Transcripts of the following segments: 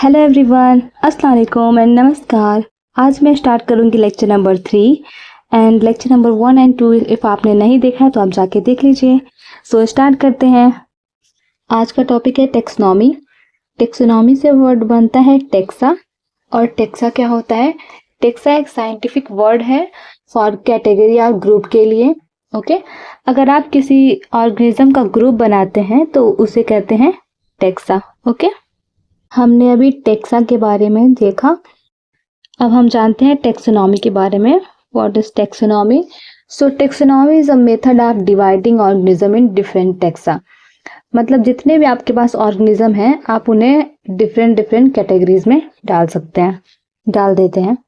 Hello everyone, अस्सलाम वालेकुम and नमस्कार। आज मैं स्टार्ट करूंगी lecture number 3 and lecture number 1 and 2 if आपने नहीं देखा है तो आप जाके देख लीजिए। सो स्टार्ट करते हैं। आज का टॉपिक है टेक्सोनॉमी। टेक्सोनॉमी से वर्ड बनता है टेक्सा। और टेक्सा क्या होता है? टेक्सा एक साइंटिफिक वर्ड है फॉर कैटेगरी या ग्रुप के लिए। ओके, अगर आप किसी ऑर्गेनिज्म का ग्रुप बनाते हैं तो उसे कहते हैं टेक्सा। ओके, हमने अभी टेक्सा के बारे में देखा। अब हम जानते हैं टेक्सोनॉमी के बारे में। What is taxonomy? So taxonomy is a method of dividing organism in different taxa. मतलब जितने भी आपके पास ऑर्गेनिज्म हैं आप उन्हें डिफरेंट डिफरेंट कैटेगरीज में डाल देते हैं।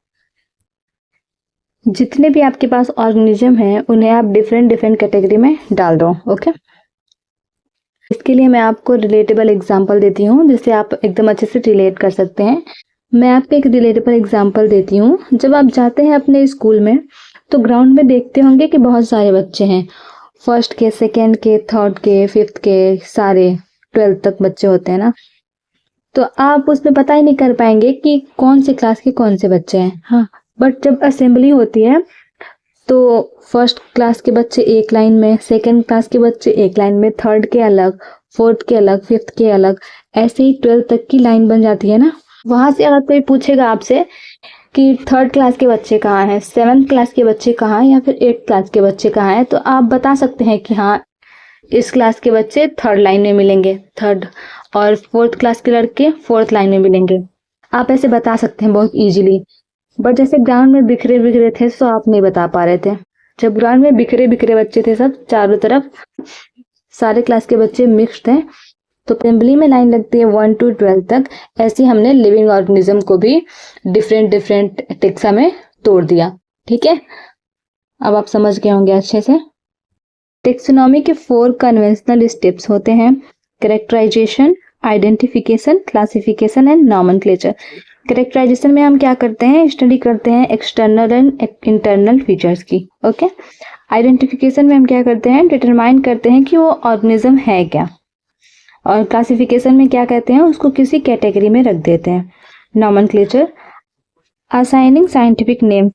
जितने भी आपके पास ऑर्गेनिज्म हैं उन्हें आप डिफरेंट डिफरेंट कैटेगरी में डाल दो। ओके, इसके लिए मैं आपको रिलेटेबल एग्जांपल देती हूँ जिससे आप एकदम अच्छे से रिलेट कर सकते हैं। मैं आपको एक रिलेटेबल एग्जांपल देती हूँ। जब आप जाते हैं अपने स्कूल में तो ग्राउंड में देखते होंगे कि बहुत सारे बच्चे हैं, फर्स्ट के, सेकेंड के, थर्ड के, फिफ्थ के, सारे 12th तक बच्चे होते हैं ना। तो आप उसमें पता ही नहीं कर पाएंगे कि कौन से क्लास के कौन से बच्चे हैं। हाँ, बट जब असेंबली होती है तो फर्स्ट क्लास के बच्चे एक लाइन में, सेकंड क्लास के बच्चे एक लाइन में, थर्ड के अलग, फोर्थ के अलग, फिफ्थ के अलग, ऐसे ही 12th तक की लाइन बन जाती है ना। वहां से अगर कोई पूछेगा आपसे कि थर्ड क्लास के बच्चे कहाँ हैं, 7th क्लास के बच्चे कहाँ हैं या फिर 8th क्लास के बच्चे कहाँ हैं, तो आप बता सकते हैं कि हाँ इस क्लास के बच्चे थर्ड लाइन में मिलेंगे, थर्ड, और फोर्थ क्लास के लड़के फोर्थ लाइन में मिलेंगे। आप ऐसे बता सकते हैं बहुत इजीली। बट जैसे ग्राउंड में बिखरे बिखरे थे तो आप नहीं बता पा रहे थे। जब ग्राउंड में बिखरे बिखरे बच्चे थे, सब चारों तरफ सारे क्लास के बच्चे मिक्स थे, तो असेंबली में लाइन लगती है 1 to 12 तक। ऐसे हमने लिविंग ऑर्गेनिज्म को भी डिफरेंट डिफरेंट टेक्सा में तोड़ दिया। ठीक है, अब आप समझ गए होंगे अच्छे से। टेक्सोनॉमी के 4 कन्वेंशनल स्टेप्स होते हैं: characterisation, identification, classification and nomenclature. Characterisation में हम क्या करते हैं? स्टडी करते हैं एक्सटर्नल एंड इंटरनल फीचर्स की। ओके, आइडेंटिफिकेशन में हम क्या करते हैं? डिटरमाइन करते हैं कि वो ऑर्गेनिज्म है क्या। और क्लासिफिकेशन में क्या कहते हैं? उसको किसी कैटेगरी में रख देते हैं। Nomenclature, assigning scientific name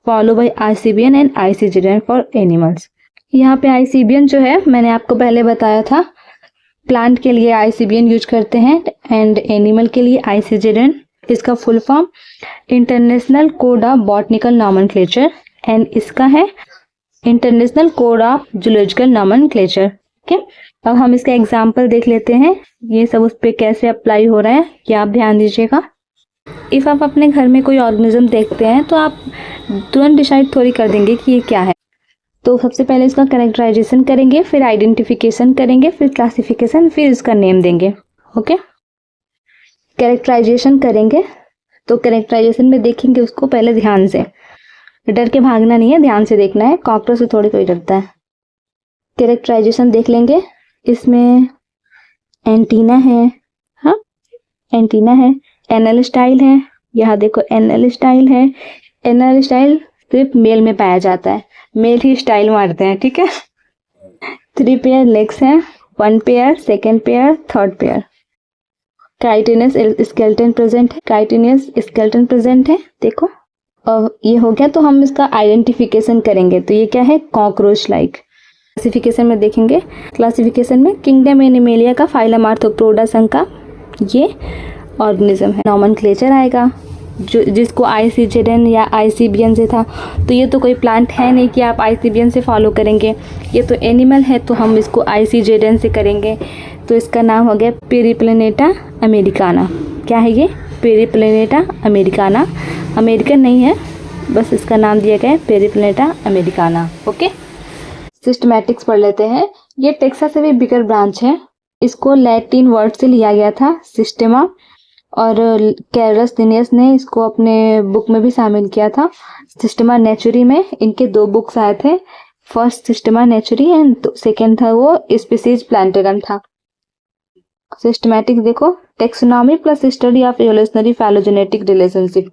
follow by ICBN and ICZN for animals. यहाँ पे आईसीबीएन जो है मैंने आपको पहले बताया था, प्लांट के लिए आईसीबीएन यूज करते हैं एंड एनिमल के लिए आईसीजेडएन। इसका full form international code of botanical nomenclature and इसका है international code of zoological nomenclature. Okay, अब हम इसका एग्जांपल देख लेते हैं, ये सब उस पर कैसे अप्लाई हो रहा है ये आप ध्यान दीजिएगा। इफ आप अपने घर में कोई ऑर्गेनिज्म देखते हैं तो आप तुरंत डिसाइड थोड़ी कर देंगे कि ये क्या है। तो सबसे पहले इसका कैरेक्टराइजेशन करेंगे, फिर आइडेंटिफिकेशन करेंगे, फिर क्लासिफिकेशन, फिर इसका नेम देंगे। ओके, कैरेक्टराइजेशन करेंगे तो कैरेक्टराइजेशन में देखेंगे उसको पहले ध्यान से, डर के भागना नहीं है, ध्यान से देखना है। कॉकरोच से थोड़ी कोई डरता है। कैरेक्टराइजेशन देख लेंगे, इसमें एंटीना है, हाँ एंटीना है, एनल स्टाइल है, यहाँ देखो एनल स्टाइल है। एनल स्टाइल सिर्फ मेल में पाया जाता है, मेल ही स्टाइल मारते हैं। ठीक है, 3 पेयर लेग्स हैं, 1 pair, second pair, third pair. Chitinous skeleton present है, काइटिनस स्केलेटन प्रेजेंट है, देखो। और ये हो गया, तो हम इसका आइडेंटिफिकेशन करेंगे। तो ये क्या है? Cockroach like. क्लासिफिकेशन में देखेंगे, क्लासिफिकेशन में किंगडम एनिमेलिया का फाइलम आर्थ्रोपोडा संघ का ये ऑर्गेनिज्म है। नॉमेनक्लेचर आएगा जो जिसको आईसीजेडएन या आईसीबीएन से था, तो ये तो कोई प्लांट है नहीं कि आप आईसीबीएन से फॉलो करेंगे, ये तो एनिमल है तो हम इसको आईसीजेडएन से करेंगे। तो इसका नाम हो गया पेरिप्लैनेटा अमेरिकाना। क्या है ये? पेरिप्लैनेटा अमेरिकाना। अमेरिकन नहीं है, बस इसका नाम दिया गया है पेरिप्लैनेटा अमेरिकाना। ओके, सिस्टमैटिक्स पढ़ लेते हैं। ये टेक्सा से भी बिगर ब्रांच है, इसको लैटिन वर्ड से लिया गया था सिस्टेमा, और कैरस लिनियस ने इसको अपने बुक में भी शामिल किया था। सिस्टेमा नेचुरी में इनके 2 बुक्स आए थे, first Systema Naturae and second था वो स्पीसीज प्लांटेरम था। सिस्टमैटिक्स देखो, taxonomy plus study of evolutionary phylogenetic relationship.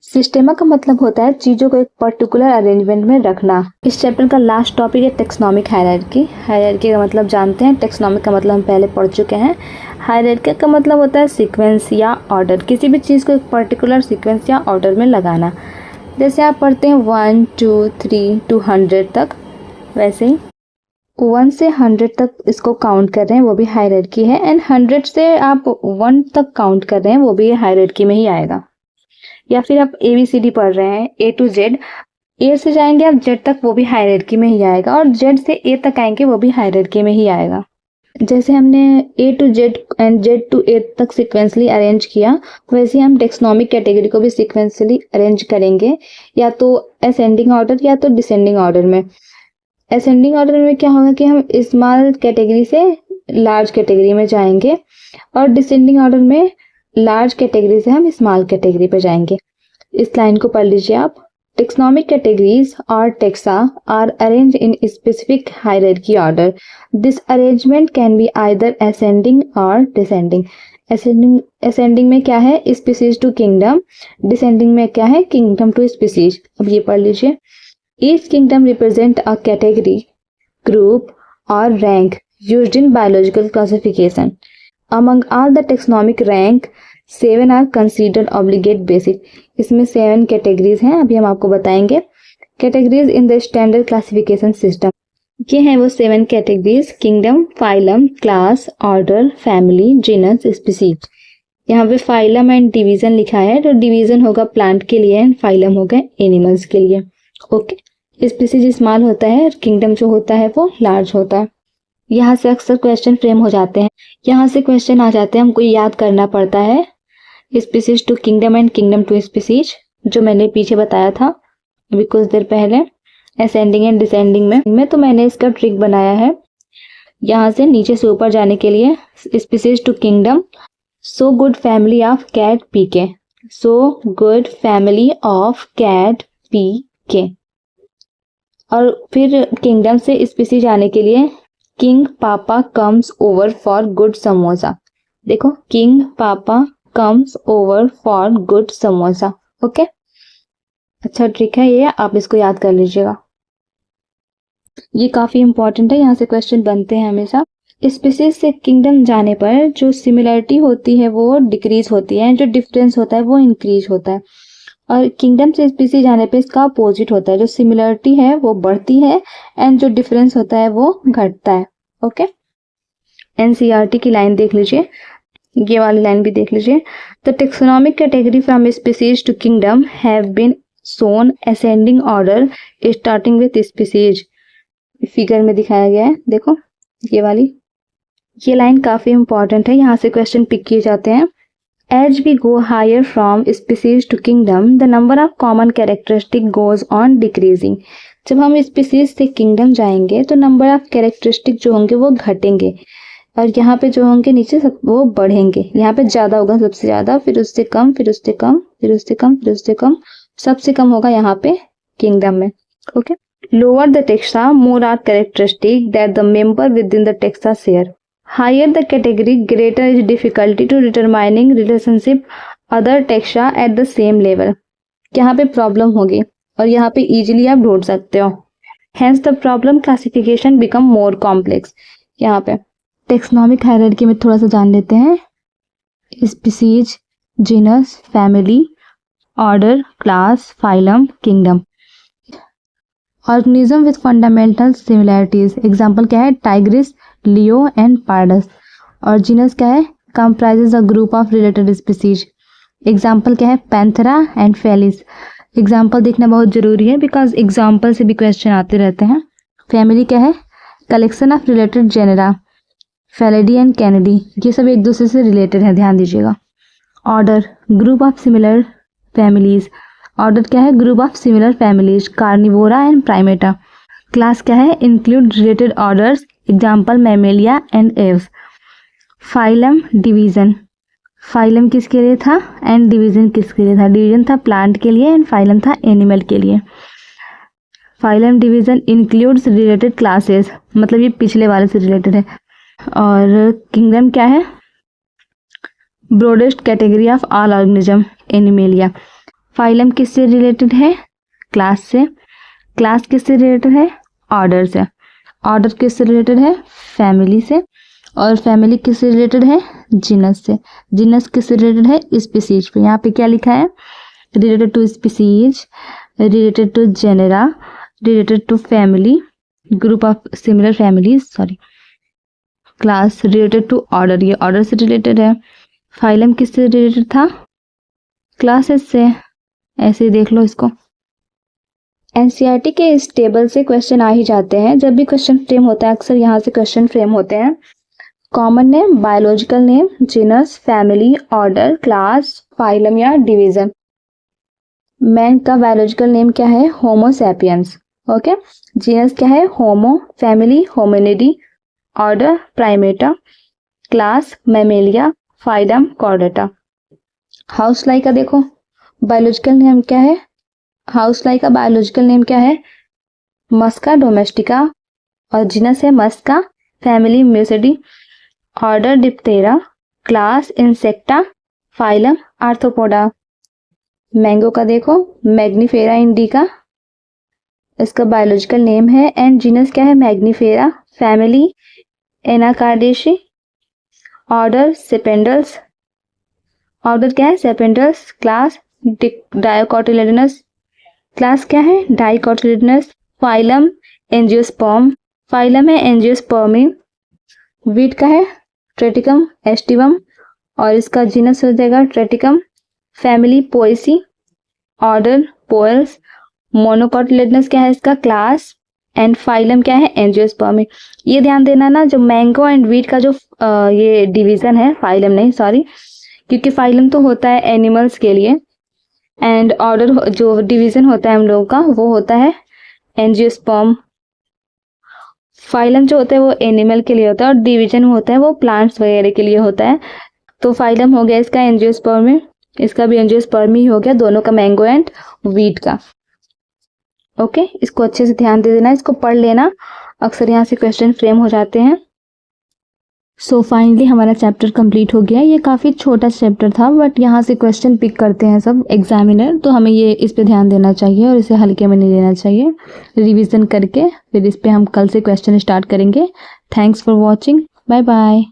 Systema का मतलब होता है चीज़ों को एक पर्टिकुलर अरेंजमेंट में रखना। इस चैप्टर का लास्ट टॉपिक है टेक्सोनोमिक हायरार्की। हायरार्की का मतलब जानते हैं, टेक्सोनोमिक का मतलब हम पहले पढ़ चुके हैं। हायरार्की का मतलब होता है सीक्वेंस या ऑर्डर, किसी भी चीज़ को एक पर्टिकुलर सीक्वेंस या ऑर्डर में लगाना। जैसे आप पढ़ते हैं 1 2 3 to 100 तक, वैसे ही 1 से 100 तक इसको काउंट कर रहे हैं, वो भी हायरार्की है। एंड 100 से आप 1 तक काउंट कर रहे हैं, वो भी हायरार्की में ही आएगा। या फिर आप ABCD पढ़ रहे हैं A to Z, A से जाएंगे आप Z तक, वो भी हायरार्की में ही आएगा। और Z से A तक आएंगे, वो भी हायरार्की में ही आएगा। जैसे हमने A to Z and Z to A तक सिक्वेंसली अरेंज किया, वैसे हम टेक्सोनोमिक कैटेगरी को भी सिक्वेंसली अरेंज करेंगे, या तो असेंडिंग ऑर्डर या तो डिसेंडिंग ऑर्डर में। असेंडिंग ऑर्डर में क्या होगा कि हम स्मॉल कैटेगरी से लार्ज कैटेगरी में जाएंगे, और डिसेंडिंग ऑर्डर में लार्ज कैटेगरी से हम स्मॉल कैटेगरी पे जाएंगे। इस लाइन को पढ़ लीजिए आप। टेक्सोनोमिक कैटेगरीज और taxa are arrange in specific hierarchy order. This arrangement can be either ascending or descending. Ascending में क्या है, स्पीसीज टू किंगडम। डिसेंडिंग में क्या है, किंगडम टू स्पीसीज। अब ये पढ़ लीजिए। Each kingdom represent a category, group और rank used in biological classification. Among all the taxonomic rank, 7 are considered obligate basic. इसमें 7 कैटेगरीज हैं, अभी हम आपको बताएंगे। Categories in the standard classification system, ये हैं वो 7 categories: kingdom, phylum, class, order, family, genus, species. यहाँ पे फाइलम एंड डिवीजन लिखा है, तो डिवीजन होगा प्लांट के लिए एंड फाइलम होगा एनिमल्स के लिए। ओके, स्पीसीज स्मॉल होता है और किंगडम जो होता है वो लार्ज होता है। यहाँ से अक्सर क्वेश्चन फ्रेम हो जाते हैं, यहाँ से क्वेश्चन आ जाते हैं, हमको याद करना पड़ता है species to kingdom and kingdom to species, जो मैंने पीछे बताया था अभी कुछ देर पहले असेंडिंग एंड डिसेंडिंग में। तो मैंने इसका ट्रिक बनाया है, यहाँ से नीचे से ऊपर जाने के लिए species to kingdom, so good family of cat PK, so good family of cat PK। और फिर किंगडम से स्पीसीज आने के लिए किंग पापा comes over for good samosa. देखो, किंग पापा comes over for good samosa. Okay, अच्छा ट्रिक है ये, आप इसको याद कर लीजिएगा, ये काफी इंपॉर्टेंट है, यहाँ से क्वेश्चन बनते हैं हमेशा। स्पीसीज से किंगडम जाने पर जो सिमिलरिटी होती है वो डिक्रीज होती है, जो डिफरेंस होता है वो इंक्रीज होता है। और किंगडम से स्पीसीज जाने पे इसका अपोजिट होता है, जो सिमिलरिटी है वो बढ़ती है एंड जो डिफरेंस होता है वो घटता है। ओके, NCERT की लाइन देख लीजिए, ये वाली लाइन भी देख लीजिए। The taxonomic category from species to kingdom have been shown ascending order starting with species. Figure में दिखाया गया है, देखो ये वाली, ये लाइन काफी इंपॉर्टेंट है, यहाँ से क्वेश्चन पिक किए जाते हैं। As we go higher from species to kingdom, the number of common characteristic goes on decreasing. जब हम स्पीसीज से किंगडम जाएंगे तो नंबर ऑफ कैरेक्टरिस्टिक जो होंगे वो घटेंगे, और यहाँ पे जो होंगे नीचे सब वो बढ़ेंगे। यहाँ पे ज्यादा होगा सबसे ज्यादा, फिर उससे कम, फिर उससे कम, फिर उससे कम, फिर उससे कम, सबसे कम होगा यहाँ पे किंगडम में। Okay, lower the taxa more are characteristic that the member within the taxa share. Higher the category, greater is difficulty to determining relationship other taxa at the same level. यहाँ पे problem होगी और यहाँ पे easily आप ढूंढ सकते हो। Hence the problem classification become more complex. यहाँ पे टेक्सोनोमिक हायरार्की में थोड़ा सा जान लेते हैं। Species, genus, family, order, class, phylum, kingdom. Organism with fundamental similarities, example क्या है, टाइग्रिस, लियो एंड पार्डस। और जीनस क्या है, comprises a group of related species. Example क्या है, पैंथेरा एंड फेलिस। एग्जाम्पल देखना बहुत जरूरी है, बिकॉज एग्जाम्पल से भी क्वेश्चन आते रहते हैं। फैमिली क्या है, collection of related genera, Felidae and Canidae, ये सब एक दूसरे से रिलेटेड है, ध्यान दीजिएगा। Order, group of similar families. Order क्या है, group of similar families, Carnivora and Primata. Class क्या है, include related orders, example Mammalia and Aves. Phylum, division. Phylum किसके लिए था एंड डिवीजन किसके लिए था, डिवीजन था प्लांट के लिए एंड फाइलम था एनिमल के लिए। Phylum division includes related classes, मतलब ये पिछले वाले से रिलेटेड है। और किंगडम क्या है, broadest category of all organism, animalia. Phylum किससे रिलेटेड है? क्लास से। क्लास किससे रिलेटेड है? ऑर्डर से। ऑर्डर किससे रिलेटेड है? फैमिली से। और फैमिली किससे रिलेटेड है? जीनस से। जीनस किससे रिलेटेड है? स्पीसीज पे। यहाँ पे क्या लिखा है? Related to species, related to genera, related to family, group of similar families, sorry, class related to order, ये ऑर्डर से रिलेटेड है। फाइलम किससे रिलेटेड था? क्लासेस से। ऐसे ही देख लो इसको। एनसीईआरटी के इस टेबल से क्वेश्चन आ ही जाते हैं। जब भी क्वेश्चन फ्रेम होता है अक्सर यहाँ से क्वेश्चन फ्रेम होते हैं। Common name, biological name, genus, family, order, class, phylum या डिवीजन। मैन का बायोलॉजिकल नेम क्या है? Homo sapiens. ओके। जीनस क्या है? Homo. Family Hominidae. Order Primata. Class Mammalia. Phylum Chordata. House fly का देखो बायोलॉजिकल नेम क्या है? हाउस लाई का बायोलॉजिकल नेम क्या है? मस्का डोमेस्टिका और जीनस है Musca. Family Muscidae. Order Diptera. Class Insecta. Phylum Arthropoda. Mango का देखो मैग्नीफेरा इंडिका, इसका बायोलॉजिकल नेम है। एंड जीनस क्या है? Mangifera. Family Anacardiaceae. Order Sapindales. Order क्या है? सेपेंडल्स। Class dicotyledons. क्लास क्या है? डाइकोटिलेडनस। Phylum angiosperm. फाइलम है एंजियोस्पर्मी। वीट का है? ट्रेटिकम एस्टिवम और इसका जीनस हो जाएगा Triticum. Family Poaceae. Order Poales. Monocotyledons क्या है इसका? क्लास। एंड फाइलम क्या है? एंजियोस्पर्मी। ये ध्यान देना ना, जो मैंगो एंड वीट का जो ये डिवीजन है, फाइलम नहीं सॉरी, क्योंकि फाइलम तो होता है एनिमल्स के लिए एंड ऑर्डर जो डिवीजन होता है हम लोगों का वो होता है एंजियोस्पर्म। फाइलम जो होता है वो एनिमल के लिए होता है और डिवीजन होता है वो प्लांट्स वगैरह के लिए होता है। तो फाइलम हो गया इसका एंजियोस्पर्मी, इसका भी एंजियोस्पर्मी ही हो गया, दोनों का, मैंगो एंड वीट का। ओके, इसको अच्छे से ध्यान दे देना, इसको पढ़ लेना, अक्सर यहाँ से क्वेश्चन फ्रेम हो जाते हैं। सो फाइनली हमारा चैप्टर कंप्लीट हो गया। ये काफ़ी छोटा चैप्टर था बट यहाँ से क्वेश्चन पिक करते हैं सब एग्जामिनर, तो हमें ये इस पे ध्यान देना चाहिए और इसे हल्के में नहीं लेना चाहिए। रिवीजन करके फिर इस पे हम कल से क्वेश्चन स्टार्ट करेंगे। Thanks for watching, bye bye.